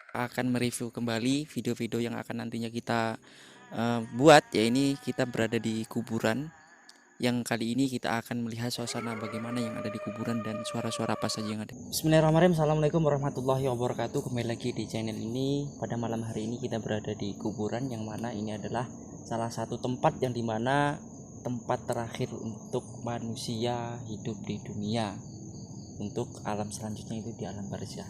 Akan mereview kembali video-video yang akan nantinya kita buat, ya. Ini kita berada di kuburan, yang kali ini kita akan melihat suasana bagaimana yang ada di kuburan dan suara-suara apa saja yang ada. Bismillahirrahmanirrahim. Assalamualaikum warahmatullahi wabarakatuh. Kembali lagi di channel ini. Pada malam hari ini kita berada di kuburan, yang mana ini adalah salah satu tempat yang dimana tempat terakhir untuk manusia hidup di dunia. Untuk alam selanjutnya itu di alam barzah.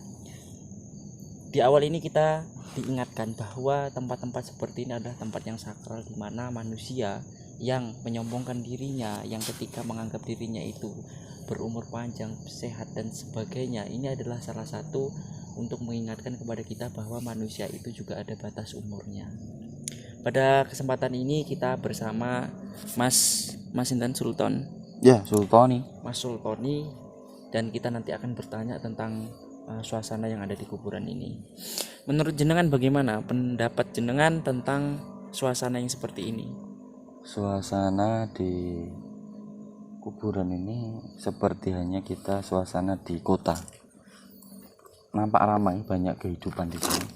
Di awal ini kita diingatkan bahwa tempat-tempat seperti ini adalah tempat yang sakral, di mana manusia yang menyombongkan dirinya, yang ketika menganggap dirinya itu berumur panjang, sehat dan sebagainya, ini adalah salah satu untuk mengingatkan kepada kita bahwa manusia itu juga ada batas umurnya. Pada kesempatan ini kita bersama Mas Intan Sultan. Ya, Sultoni. Mas Sultoni, dan kita nanti akan bertanya tentang suasana yang ada di kuburan ini. Menurut jenengan bagaimana pendapat jenengan tentang suasana yang seperti ini? Suasana di kuburan ini seperti hanya kita suasana di kota. Nampak ramai, banyak kehidupan di sini.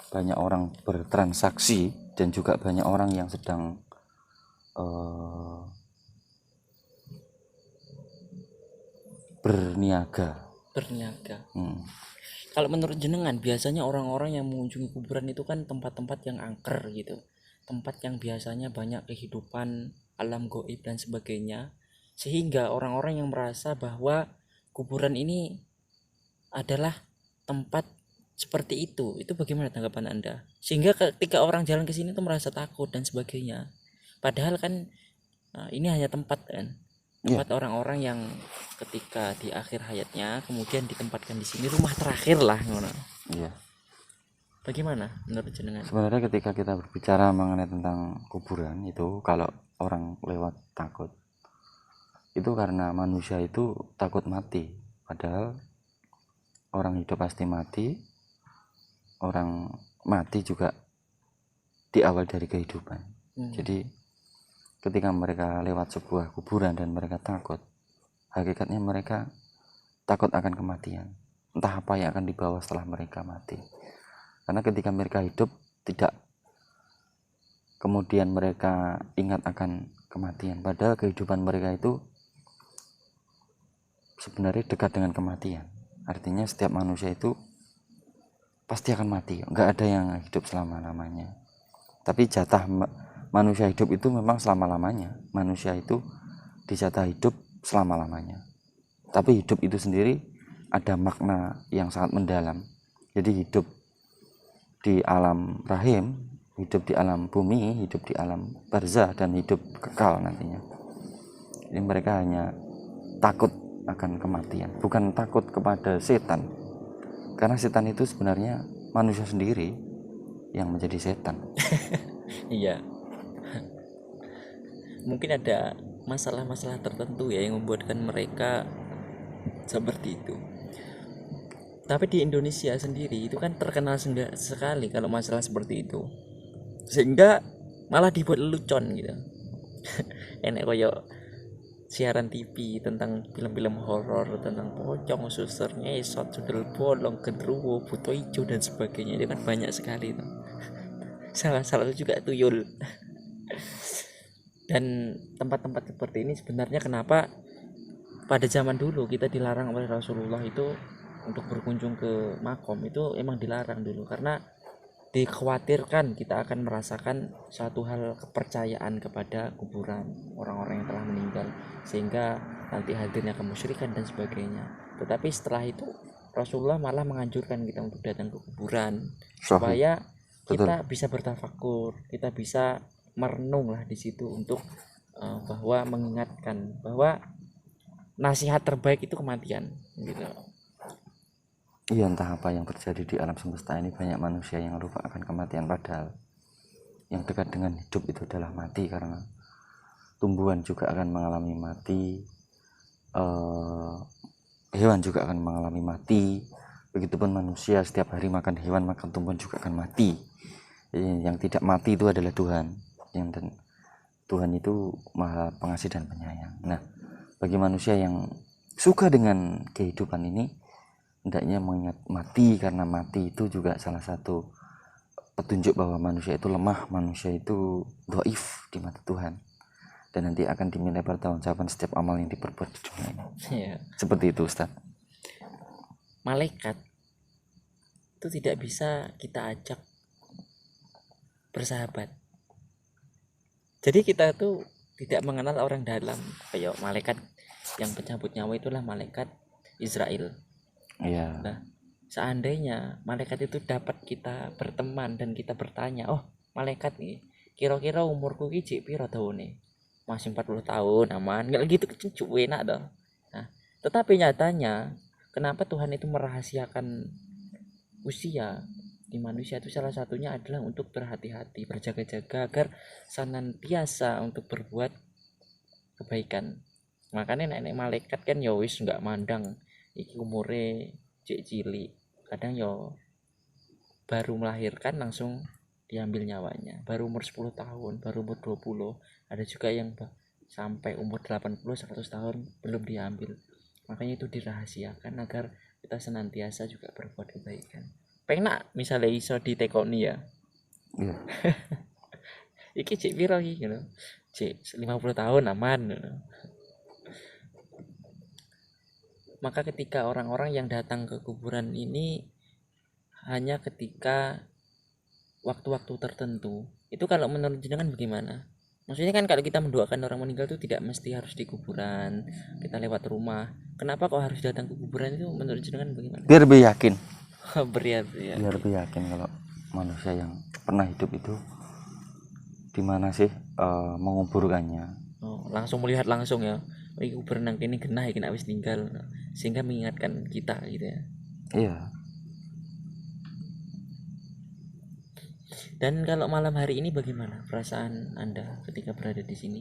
Banyak orang bertransaksi dan juga banyak orang yang sedang berniaga. Kalau menurut jenengan, biasanya orang-orang yang mengunjungi kuburan itu kan tempat-tempat yang angker gitu, tempat yang biasanya banyak kehidupan alam gaib dan sebagainya, sehingga orang-orang yang merasa bahwa kuburan ini adalah tempat seperti itu bagaimana tanggapan Anda? Sehingga ketika orang jalan ke sini tuh merasa takut dan sebagainya, padahal kan ini hanya tempat kan, tempat orang-orang yang ketika di akhir hayatnya kemudian ditempatkan di sini, rumah terakhir lah. Iya. Bagaimana menurut jenengan? Sebenarnya ketika kita berbicara mengenai tentang kuburan itu, kalau orang lewat takut, itu karena manusia itu takut mati. Padahal orang hidup pasti mati, orang mati juga di awal dari kehidupan. Jadi ketika mereka lewat sebuah kuburan dan mereka takut, hakikatnya mereka takut akan kematian. Entah apa yang akan dibawa setelah mereka mati. Karena ketika mereka hidup, tidak kemudian mereka ingat akan kematian. Padahal kehidupan mereka itu sebenarnya dekat dengan kematian. Artinya setiap manusia itu pasti akan mati. Nggak ada yang hidup selama-lamanya. Tapi jatah manusia hidup itu memang selama-lamanya. Manusia itu dijatah hidup selama-lamanya. Tapi hidup itu sendiri ada makna yang sangat mendalam. Jadi hidup di alam rahim, hidup di alam bumi, hidup di alam barzah, dan hidup kekal nantinya. Jadi mereka hanya takut akan kematian, bukan takut kepada setan. Karena setan itu sebenarnya manusia sendiri yang menjadi setan. Iya. Mungkin ada masalah-masalah tertentu ya yang membuatkan mereka seperti itu. Tapi di Indonesia sendiri itu kan terkenal sekali kalau masalah seperti itu, sehingga malah dibuat lelucon gitu. Enek koyo siaran TV tentang film-film horor, tentang pocong, suster ngesot, sundel bolong, genderuwo, buto hijau dan sebagainya. Itu kan banyak sekali itu. Salah itu juga tuyul. Dan tempat-tempat seperti ini sebenarnya kenapa pada zaman dulu kita dilarang oleh Rasulullah itu untuk berkunjung ke makom, itu emang dilarang dulu karena dikhawatirkan kita akan merasakan suatu hal kepercayaan kepada kuburan orang-orang yang telah meninggal, sehingga nanti hadirnya kemusyrikan dan sebagainya. Tetapi setelah itu Rasulullah malah menganjurkan kita untuk datang ke kuburan supaya kita bisa bertafakur, kita bisa merenung lah di situ untuk bahwa mengingatkan bahwa nasihat terbaik itu kematian gitu. Iya, entah apa yang terjadi di alam semesta ini, banyak manusia yang lupa akan kematian, padahal yang dekat dengan hidup itu adalah mati. Karena tumbuhan juga akan mengalami mati, hewan juga akan mengalami mati, Begitupun manusia, setiap hari makan hewan, makan tumbuhan juga akan mati. Jadi, yang tidak mati itu adalah Tuhan. Tuhan itu maha pengasih dan penyayang. Nah, bagi manusia yang suka dengan kehidupan ini, hendaknya mengingat mati, karena mati itu juga salah satu petunjuk bahwa manusia itu lemah, manusia itu dhaif di mata Tuhan, dan nanti akan diminta pertanggungjawaban setiap amal yang diperbuat di dunia ini. Ya, Seperti itu, Ustaz. malaikat itu tidak bisa kita ajak bersahabat. Jadi kita tuh tidak mengenal orang dalam. Kayak malaikat yang pencabut nyawa itulah malaikat Israel. Iya. Nah, seandainya malaikat itu dapat kita berteman dan kita bertanya, oh malaikat nih, kira-kira umurku ki cik piro tahun, masih 40 tahun aman, nggak gitu kecil enak dong. Nah, tetapi nyatanya kenapa Tuhan itu merahasiakan usia di manusia itu, salah satunya adalah untuk berhati-hati, berjaga-jaga agar senantiasa untuk berbuat kebaikan. Makanya nenek malaikat kan ya wis nggak mandang iki umure cek cilik, kadang yo baru melahirkan langsung diambil nyawanya, baru umur 10 tahun, baru umur 20, ada juga yang sampai umur 80 100 tahun belum diambil. Makanya itu dirahasiakan agar kita senantiasa juga berbuat kebaikan. Penak misalnya iso ditekoni ya, Iya. iki cek piro iki gitu, cek 50 tahun aman gitu. Maka ketika orang-orang yang datang ke kuburan ini hanya ketika waktu-waktu tertentu, itu kalau menurut jenengan bagaimana? Maksudnya kan kalau kita mendoakan orang meninggal itu tidak mesti harus di kuburan, kita lewat rumah. Kenapa kok harus datang ke kuburan, itu menurut jenengan bagaimana? Biar lebih yakin. Beriat-beriat. Biar lebih yakin kalau manusia yang pernah hidup itu di mana sih menguburkannya. Oh, langsung melihat langsung ya. Oh, ini kuburan nang kene genah iki nek wis ninggal. Sehingga mengingatkan kita gitu ya. Iya. Dan kalau malam hari ini bagaimana perasaan Anda ketika berada di sini?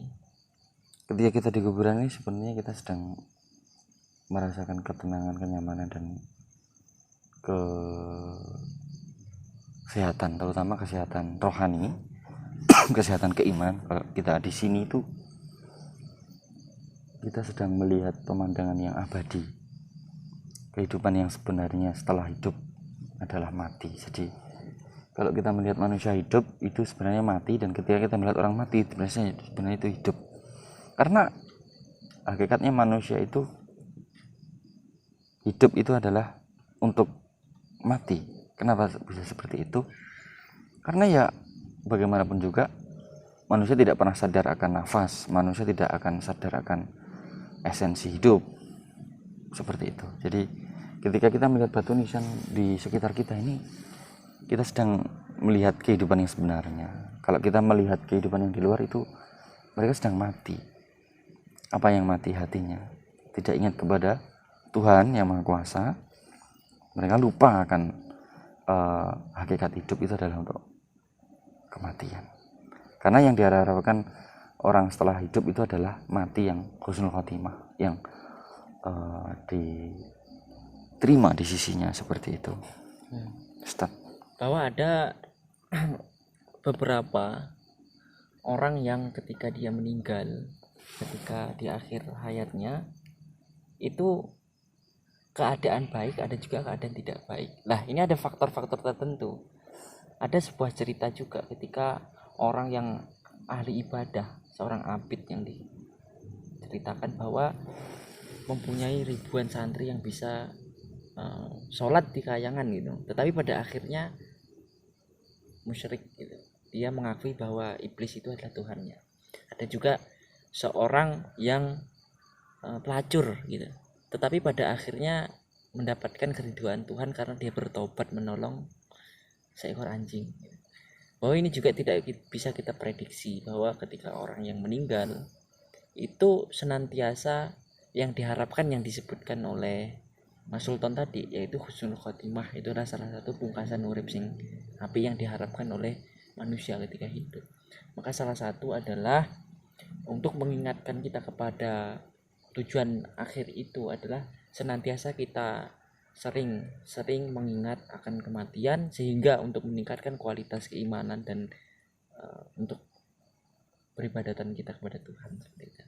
Ketika kita di kuburan ini sebenarnya kita sedang merasakan ketenangan, kenyamanan, dan kesehatan, terutama kesehatan rohani, kesehatan keiman. Kalau kita di sini itu kita sedang melihat pemandangan yang abadi. Kehidupan yang sebenarnya setelah hidup adalah mati. Jadi kalau kita melihat manusia hidup itu sebenarnya mati, dan ketika kita melihat orang mati sebenarnya itu hidup. Karena hakikatnya manusia itu hidup itu adalah untuk mati. Kenapa bisa seperti itu? Karena ya bagaimanapun juga manusia tidak pernah sadar akan nafas, manusia tidak akan sadar akan esensi hidup. Seperti itu. Jadi ketika kita melihat batu nisan di sekitar kita ini, kita sedang melihat kehidupan yang sebenarnya. Kalau kita melihat kehidupan yang di luar itu, mereka sedang mati. Apa yang mati? Hatinya. Tidak ingat kepada Tuhan yang Maha Kuasa. Mereka lupa akan hakikat hidup itu adalah untuk kematian. Karena yang diharapkan orang setelah hidup itu adalah mati yang husnul khotimah, yang diterima di sisinya, seperti itu. Ustaz. Bahwa ada beberapa orang yang ketika dia meninggal, ketika di akhir hayatnya itu keadaan baik, ada juga keadaan tidak baik. Nah, ini ada faktor-faktor tertentu. Ada sebuah cerita juga ketika orang yang ahli ibadah, seorang abid yang diceritakan bahwa mempunyai ribuan santri yang bisa sholat di kayangan gitu, tetapi pada akhirnya musyrik gitu. Dia mengakui bahwa iblis itu adalah Tuhannya. Ada juga seorang yang pelacur gitu, tetapi pada akhirnya mendapatkan keriduan Tuhan karena dia bertobat menolong seekor anjing. Bahwa ini juga tidak bisa kita prediksi bahwa ketika orang yang meninggal itu senantiasa yang diharapkan yang disebutkan oleh Mas Sultan tadi, yaitu husnul khotimah. Itu adalah salah satu pungkasan urip sing api yang diharapkan oleh manusia ketika hidup. Maka salah satu adalah untuk mengingatkan kita kepada tujuan akhir itu adalah senantiasa kita sering mengingat akan kematian, sehingga untuk meningkatkan kualitas keimanan dan untuk peribadatan kita kepada Tuhan seperti itu.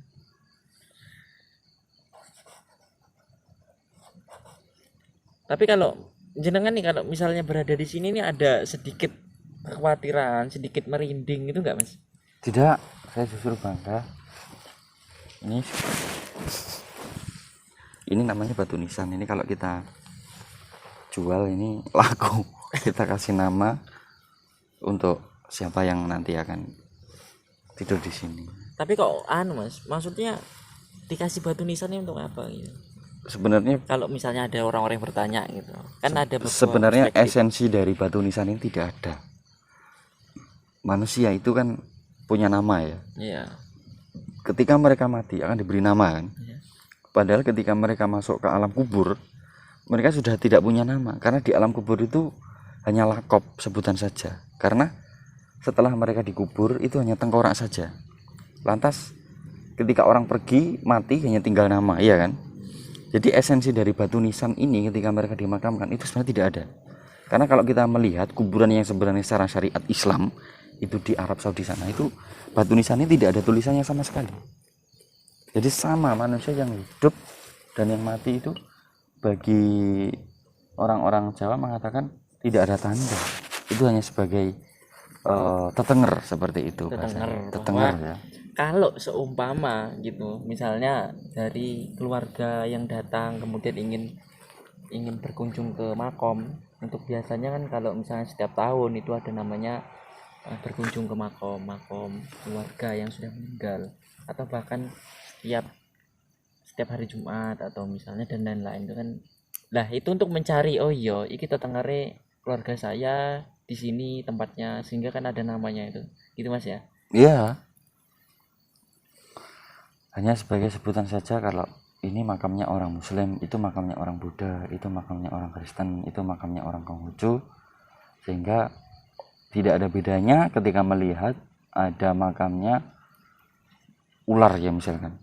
Tapi kalau jenengan nih, kalau misalnya berada di sini nih, ada sedikit kekhawatiran, sedikit merinding itu enggak, Mas? Tidak, saya justru bangga. Ini namanya batu nisan. Ini kalau kita jual ini laku. Kita kasih nama untuk siapa yang nanti akan tidur di sini. Tapi kok Mas, maksudnya dikasih batu nisan ini untuk apa gitu? Sebenarnya Kalau misalnya ada orang-orang yang bertanya gitu, kan ada sebenarnya esensi dari batu nisan ini tidak ada. Manusia itu kan punya nama ya. Iya. Ketika mereka mati akan diberi nama kan. Iya. Padahal ketika mereka masuk ke alam kubur, mereka sudah tidak punya nama, karena di alam kubur itu hanya lakop, sebutan saja. Karena setelah mereka dikubur itu hanya tengkorak saja. Lantas ketika orang pergi mati hanya tinggal nama, iya kan? Jadi esensi dari batu nisan ini ketika mereka dimakamkan itu sebenarnya tidak ada. Karena kalau kita melihat kuburan yang sebenarnya secara syariat Islam itu di Arab Saudi sana, itu batu nisan ini tidak ada tulisannya sama sekali. Jadi sama, manusia yang hidup dan yang mati itu bagi orang-orang Jawa mengatakan tidak ada tanda. Itu hanya sebagai tetenger seperti itu. Tetenger ya. Kalau seumpama gitu, misalnya dari keluarga yang datang kemudian ingin berkunjung ke makom, untuk biasanya kan kalau misalnya setiap tahun itu ada namanya berkunjung ke makom keluarga yang sudah meninggal, atau bahkan setiap hari Jumat atau misalnya dan lain-lain itu kan. Lah itu untuk mencari, oh iya iki tetengere keluarga saya di sini tempatnya, sehingga kan ada namanya itu. Gitu Mas ya? Iya. Hanya sebagai sebutan saja, kalau ini makamnya orang Muslim, itu makamnya orang Buddha, itu makamnya orang Kristen, itu makamnya orang Konghucu, sehingga tidak ada bedanya ketika melihat ada makamnya ular ya misalkan.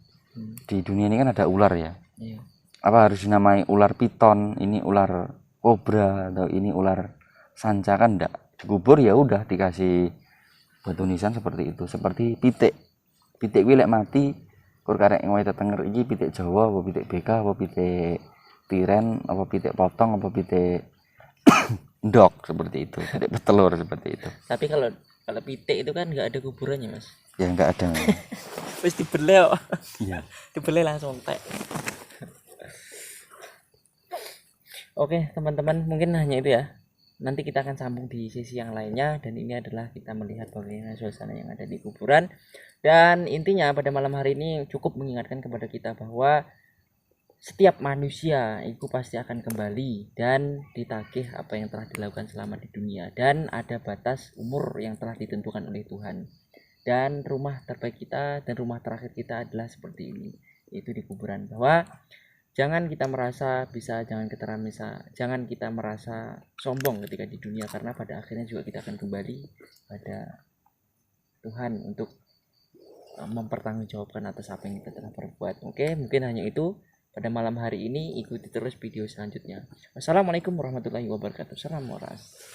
Di dunia ini kan ada ular ya. Iya. Apa harus dinamai ular piton, ini ular kobra, atau ini ular sanca? Kan enggak. Dikubur ya udah dikasih batu nisan seperti itu. Seperti pitik wilek mati kur karek ngowe tetenger iki pitik Jawa apa pitik BK apa pitik tiren apa pitik potong apa pitik ndok, seperti itu, pitik petelur seperti itu. Tapi kalau pitik itu kan nggak ada kuburannya Mas. Ya enggak ada. Wis dibeleh kok. Iya. Dibeleh langsung tek. Oke teman-teman, mungkin hanya itu ya. Nanti kita akan sambung di sesi yang lainnya, dan ini adalah kita melihat bagaimana suasana yang ada di kuburan. Dan intinya pada malam hari ini cukup mengingatkan kepada kita bahwa setiap manusia itu pasti akan kembali dan ditagih apa yang telah dilakukan selama di dunia, dan ada batas umur yang telah ditentukan oleh Tuhan. Dan rumah terbaik kita dan rumah terakhir kita adalah seperti ini, yaitu di kuburan. Bahwa jangan kita merasa bisa, jangan kita merasa sombong ketika di dunia, karena pada akhirnya juga kita akan kembali pada Tuhan untuk mempertanggungjawabkan atas apa yang kita telah perbuat. Oke, mungkin hanya itu pada malam hari ini. Ikuti terus video selanjutnya. Wassalamualaikum warahmatullahi wabarakatuh. Salam moras.